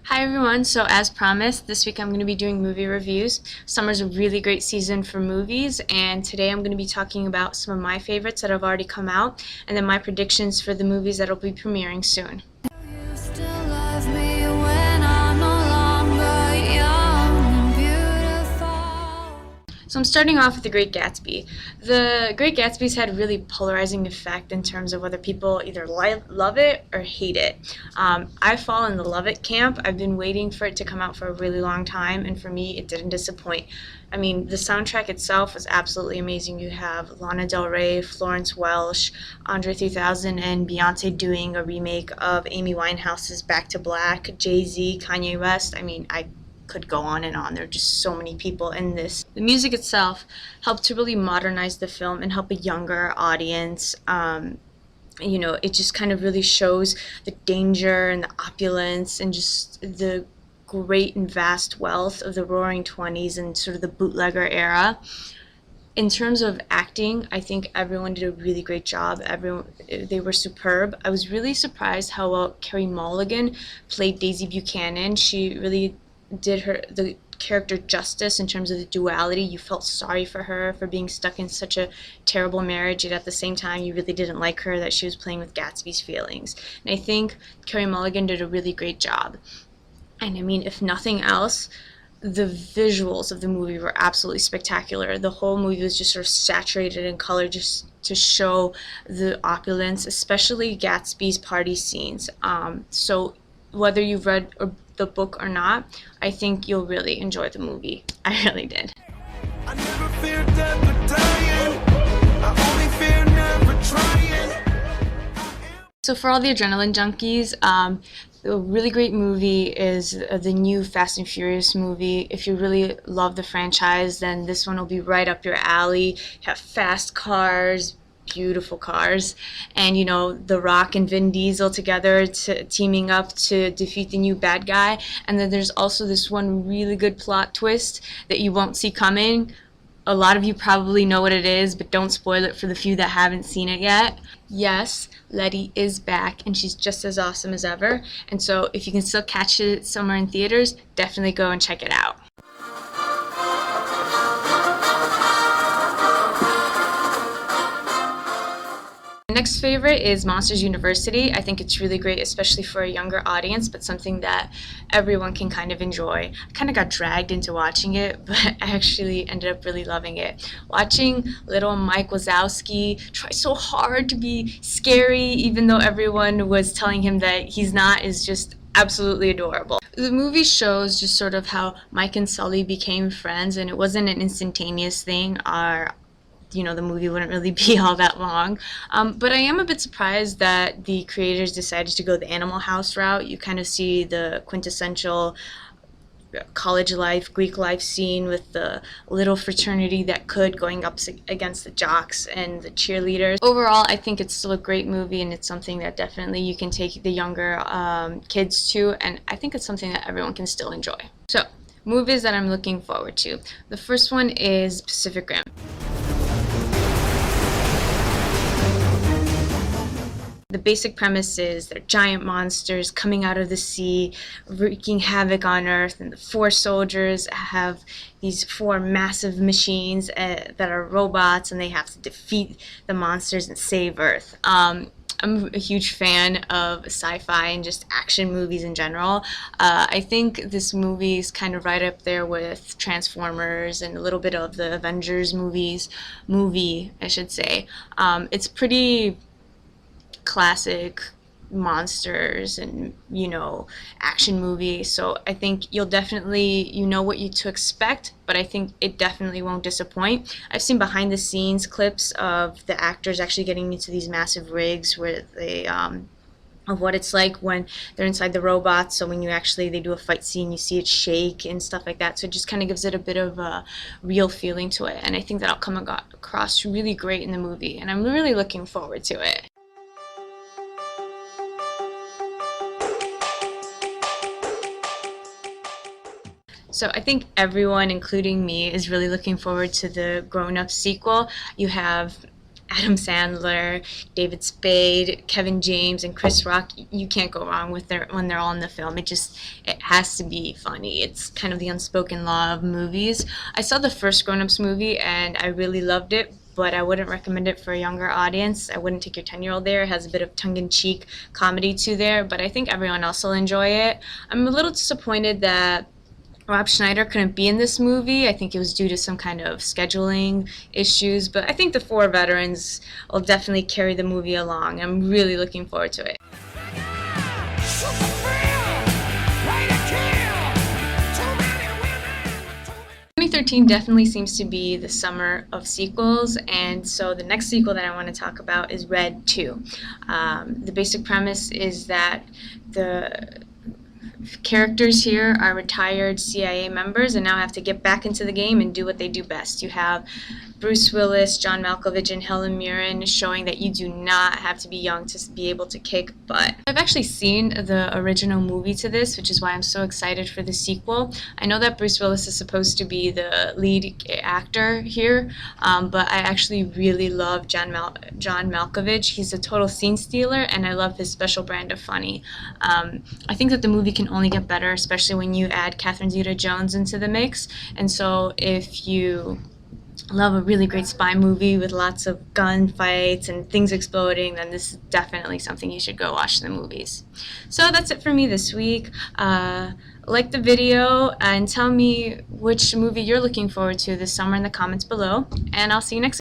Hi everyone, so as promised, this week I'm going to be doing movie reviews. Summer's a really great season for movies, and today I'm going to be talking about some of my favorites that have already come out, and then my predictions for the movies that'll be premiering soon. You still love me when I'm no longer young and beautiful. So I'm starting off with The Great Gatsby. The Great Gatsby's had a really polarizing effect in terms of whether people either love it or hate it. I fall in the love it camp. I've been waiting for it to come out for a really long time, and for me, it didn't disappoint. I mean, the soundtrack itself was absolutely amazing. You have Lana Del Rey, Florence Welch, Andre 3000, and Beyonce doing a remake of Amy Winehouse's Back to Black, Jay-Z, Kanye West. I mean, I could go on and on. There are just so many people in this. The music itself helped to really modernize the film and help a younger audience. It just kind of really shows the danger and the opulence and just the great and vast wealth of the Roaring Twenties and sort of the bootlegger era. In terms of acting, I think everyone did a really great job. They were superb. I was really surprised how well Carey Mulligan played Daisy Buchanan. She really did the character justice in terms of the duality. You felt sorry for her for being stuck in such a terrible marriage, yet at the same time you really didn't like her, that she was playing with Gatsby's feelings. And I think Carey Mulligan did a really great job. And I mean, if nothing else, the visuals of the movie were absolutely spectacular. The whole movie was just sort of saturated in color, just to show the opulence, especially Gatsby's party scenes. So whether you've read the book or not, I think you'll really enjoy the movie. I really did. I never fear death or dying. I only fear never trying. So for all the adrenaline junkies, a really great movie is the new Fast and Furious movie. If you really love the franchise, then this one will be right up your alley. You have fast cars, beautiful cars, and The Rock and Vin Diesel together teaming up to defeat the new bad guy. And then there's also this one really good plot twist that you won't see coming. A lot of you probably know what it is, but don't spoil it for the few that haven't seen it yet. Yes, Letty is back, and she's just as awesome as ever. And so if you can still catch it somewhere in theaters, definitely go and check it out. My next favorite is Monsters University. I think it's really great, especially for a younger audience, but something that everyone can kind of enjoy. I kind of got dragged into watching it, but I actually ended up really loving it. Watching little Mike Wazowski try so hard to be scary, even though everyone was telling him that he's not, is just absolutely adorable. The movie shows just sort of how Mike and Sully became friends, and it wasn't an instantaneous thing. The movie wouldn't really be all that long. But I am a bit surprised that the creators decided to go the Animal House route. You kind of see the quintessential college life, Greek life scene with the little fraternity that could going up against the jocks and the cheerleaders. Overall, I think it's still a great movie, and it's something that definitely you can take the younger kids to, and I think it's something that everyone can still enjoy. So, movies that I'm looking forward to. The first one is Pacific Rim. The basic premise is they're giant monsters coming out of the sea, wreaking havoc on Earth, and the four soldiers have these four massive machines that are robots, and they have to defeat the monsters and save Earth. I'm a huge fan of sci-fi and just action movies in general. I think this movie is kind of right up there with Transformers and a little bit of the Avengers movie, I should say. It's pretty classic monsters and action movie, so I think you'll definitely know what to expect, but I think it definitely won't disappoint. I've seen behind the scenes clips of the actors actually getting into these massive rigs where they of what it's like when they're inside the robots. So when they do a fight scene, you see it shake and stuff like that. So it just kind of gives it a bit of a real feeling to it, and I think that'll come across really great in the movie, and I'm really looking forward to it. So I think everyone, including me, is really looking forward to the Grown Up sequel. You have Adam Sandler, David Spade, Kevin James, and Chris Rock. You can't go wrong with when they're all in the film. It has to be funny. It's kind of the unspoken law of movies. I saw the first Grown Ups movie and I really loved it, but I wouldn't recommend it for a younger audience. I wouldn't take your 10-year-old there. It has a bit of tongue-in-cheek comedy to there, but I think everyone else will enjoy it. I'm a little disappointed that Rob Schneider couldn't be in this movie. I think it was due to some kind of scheduling issues, but I think the 4 veterans will definitely carry the movie along. I'm really looking forward to it. 2013 definitely seems to be the summer of sequels, and so the next sequel that I want to talk about is Red 2. The basic premise is that the characters here are retired CIA members and now have to get back into the game and do what they do best. You have Bruce Willis, John Malkovich, and Helen Mirren showing that you do not have to be young to be able to kick butt. I've actually seen the original movie to this, which is why I'm so excited for the sequel. I know that Bruce Willis is supposed to be the lead actor here, but I actually really love John Malkovich. He's a total scene stealer, and I love his special brand of funny. I think that the movie can only get better, especially when you add Catherine Zeta-Jones into the mix. And so if you love a really great spy movie with lots of gunfights and things exploding, then this is definitely something you should go watch in the movies. So that's it for me this week. Like the video and tell me which movie you're looking forward to this summer in the comments below, and I'll see you next week.